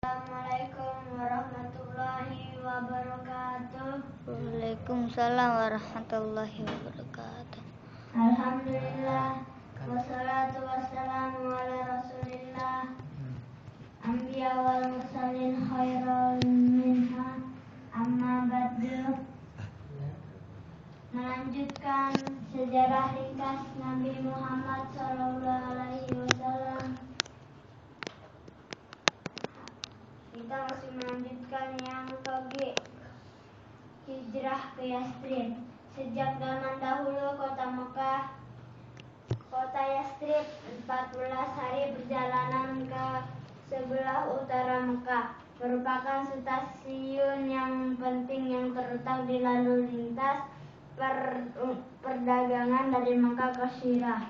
Assalamualaikum warahmatullahi wabarakatuh. Waalaikumsalam warahmatullahi wabarakatuh. Alhamdulillah, wassalatu wassalamu ala rasulillah, anbiya wal mursalin khairul minha, amma ba'du. Melanjutkan sejarah ringkas Nabi Muhammad SAW. Kita masih melanjutkan yang ke hijrah ke Yastrib. Sejak zaman dahulu kota Yastrib 14 hari perjalanan ke sebelah utara Mekah, merupakan stasiun yang penting yang terletak di lalu lintas perdagangan dari Mekah ke Syirah.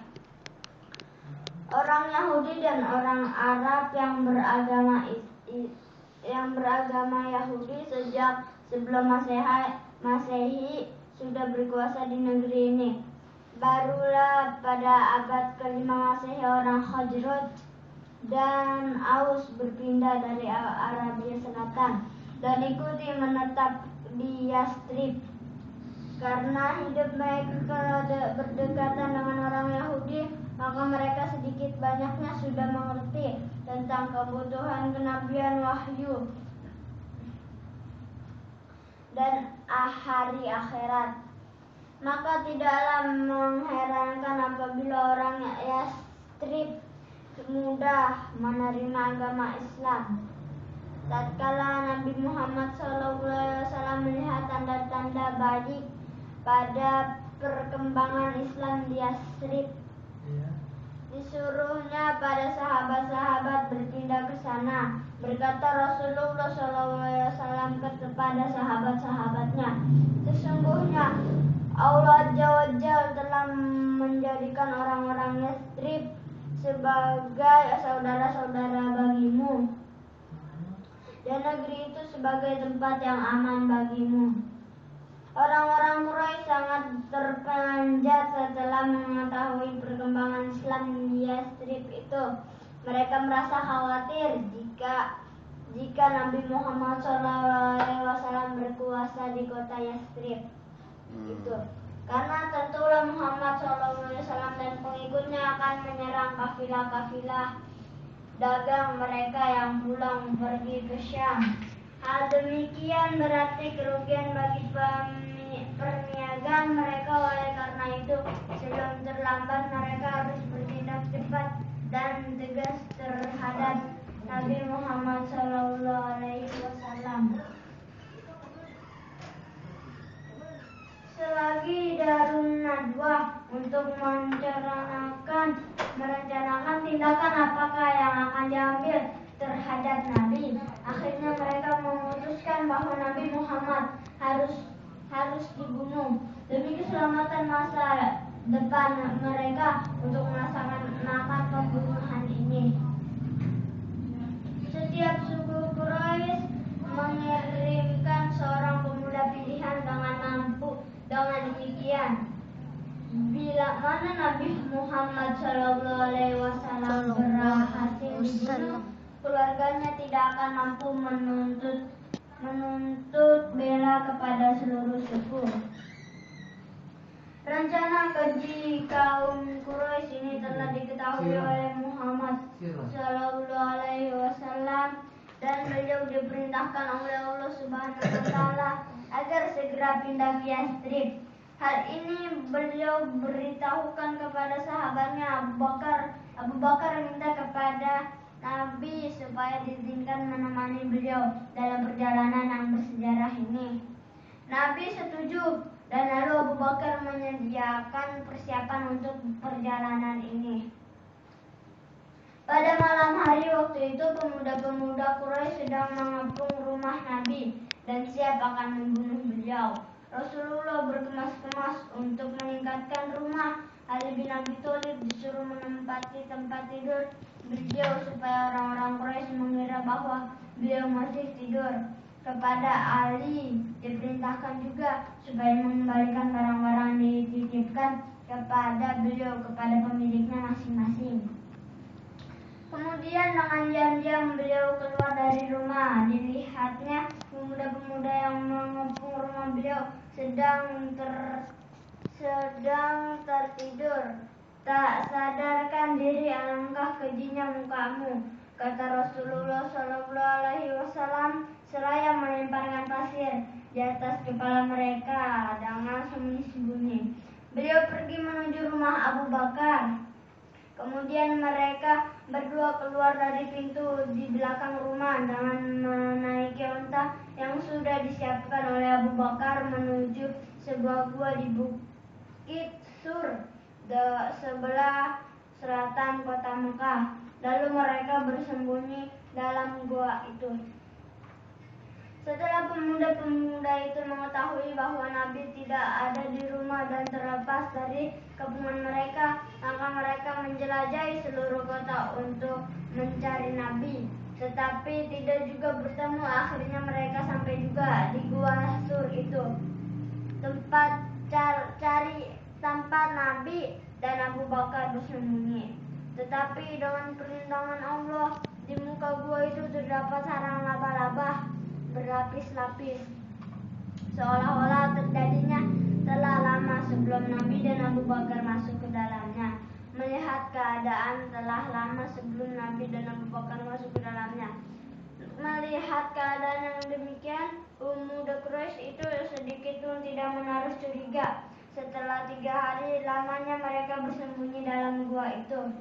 Orang Yahudi dan orang Arab yang beragama Yahudi sejak sebelum Masehi sudah berkuasa di negeri ini. Barulah pada abad ke-5 Masehi orang Khazraj dan Aus berpindah dari Arabia Selatan dan ikuti menetap di Yastrib. Karena hidup mereka berdekatan dengan orang Yahudi, maka mereka sedikit banyaknya sudah mengerti tentang kebutuhan kenabian wahyu dan hari akhirat. Maka tidaklah mengherankan apabila orang Yastrib mudah menerima agama Islam. Tatkala Nabi Muhammad SAW melihat tanda-tanda baik pada perkembangan Islam di Yastrib, disuruhnya pada sahabat-sahabat berpindah ke sana. Berkata Rasulullah SAW kepada sahabat-sahabatnya, sesungguhnya Allah Azza wa Jalla telah menjadikan orang-orang Yastrib sebagai saudara-saudara bagimu, dan negeri itu sebagai tempat yang aman bagimu. Orang-orang Quraisy sangat terperanjat setelah mengetahui perkembangan Islam di Yastrib itu. Mereka merasa khawatir jika Nabi Muhammad SAW berkuasa di kota Yastrib itu, karena tentulah Muhammad SAW dan pengikutnya akan menyerang kafilah-kafilah dagang mereka yang pulang pergi ke Syam. Hal demikian berarti kerugian bagi perniagaan mereka. Oleh karena itu, sebelum terlambat mereka harus bertindak cepat dan tegas terhadap Nabi Muhammad SAW. Selagi Darun Nadwah untuk merencanakan tindakan apakah yang akan diambil terhadap Nabi. Akhirnya mereka memutuskan bahwa Nabi Muhammad harus dibunuh demi keselamatan masa depan mereka. Untuk melaksanakan pembunuhan ini, setiap suku Quraisy mengirimkan seorang pemuda pilihan dengan demikian, bila mana Nabi Muhammad SAW berhasil dibunuh, keluarganya tidak akan mampu menuntut bela kepada seluruh suku. Rencana keji kaum Quraisy ini telah diketahui oleh Muhammad SAW, dan beliau diperintahkan oleh Allah Subhanahu wa Ta'ala agar segera pindah ke Yastrib. Hal ini beliau beritahukan kepada sahabatnya Abu Bakar minta kepada Nabi supaya diizinkan menemani beliau dalam perjalanan yang bersejarah ini. Nabi setuju, dan lalu Abu Bakar menyediakan persiapan untuk perjalanan ini. Pada malam hari waktu itu, pemuda-pemuda Quraisy sedang mengepung rumah Nabi dan siap akan membunuh beliau. Rasulullah berkemas-kemas untuk meningkatkan rumah. Ali bin Abi Thalib disuruh menempati tempat tidur beliau supaya orang-orang Quraisy mengira bahwa beliau masih tidur. Kepada Ali diperintahkan juga supaya mengembalikan barang-barang dititipkan kepada beliau kepada pemiliknya masing-masing. Kemudian dengan diam-diam beliau keluar dari rumah rumah. Dilihatnya pemuda-pemuda yang mengepung rumah beliau sedang tertidur. Tak sadarkan diri, alangkah kejinya mukamu, kata Rasulullah SAW seraya melemparkan pasir di atas kepala mereka dengan sembunyi-sembunyi. Beliau pergi menuju rumah Abu Bakar. Kemudian mereka berdua keluar dari pintu di belakang rumah dengan menaiki unta yang sudah disiapkan oleh Abu Bakar menuju sebuah gua di Bukit Sur sebelah selatan kota Mekah. Lalu mereka bersembunyi dalam gua itu. Setelah pemuda-pemuda itu mengetahui bahwa Nabi tidak ada di rumah dan terlepas dari kepungan mereka, maka mereka menjelajahi seluruh kota untuk mencari Nabi. Tetapi tidak juga bertemu. Akhirnya mereka sampai juga di Gua Sur itu, tempat Nabi dan Abu Bakar bersembunyi. Tetapi dengan perlindungan Allah, di muka gua itu terdapat sarang laba-laba berlapis-lapis, seolah-olah terjadinya telah lama sebelum Nabi dan Abu Bakar masuk ke dalamnya. Melihat keadaan telah lama sebelum Nabi dan Abu Bakar masuk ke dalamnya. Melihat keadaan yang demikian, pemuda Quraisy itu sedikit pun tidak menaruh curiga. Setelah 3 hari lamanya mereka bersembunyi dalam gua itu,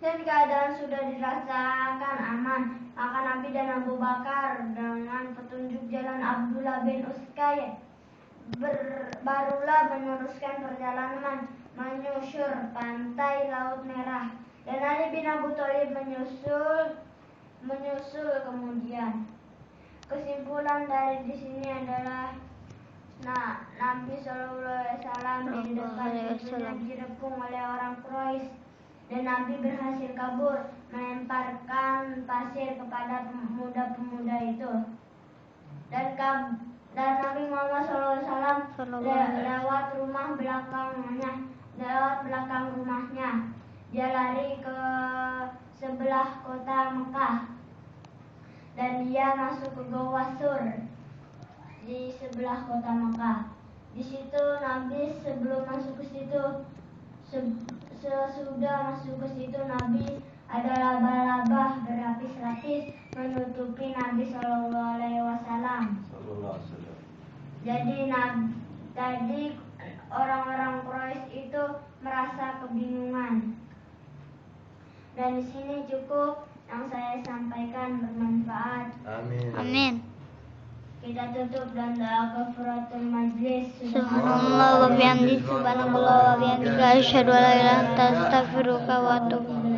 dan keadaan sudah dirasakan aman, maka Nabi dan Abu Bakar dengan petunjuk jalan Abdullah bin Uskay barulah meneruskan perjalanan menyusur pantai Laut Merah, dan Ali bin Abi Thalib menyusul kemudian. Kesimpulan dari di sini adalah Nabi SAW di depan pintunya direpung oleh orang Quraisy, dan Nabi berhasil kabur melemparkan pasir kepada pemuda-pemuda itu. Dan Nabi Muhammad SAW lewat belakang rumahnya. Dia lari ke sebelah kota Mekah, dan dia masuk ke Gua Sur di sebelah kota Mekah. Di situ Nabi sebelum masuk ke situ, sesudah masuk ke situ Nabi, ada laba-laba berlapis-lapis menutupi Nabi SAW. Jadi orang-orang Quraisy itu merasa kebingungan. Dan di sini cukup yang saya sampaikan, bermanfaat. Amin. Amin. Kita tutup dan doa kafaratul majlis. Subhanallah wa bihamdihi, subhanallah wa bihamdihi, asyhadu an la ilaha illa anta, astaghfiruka wa atubu ilaik.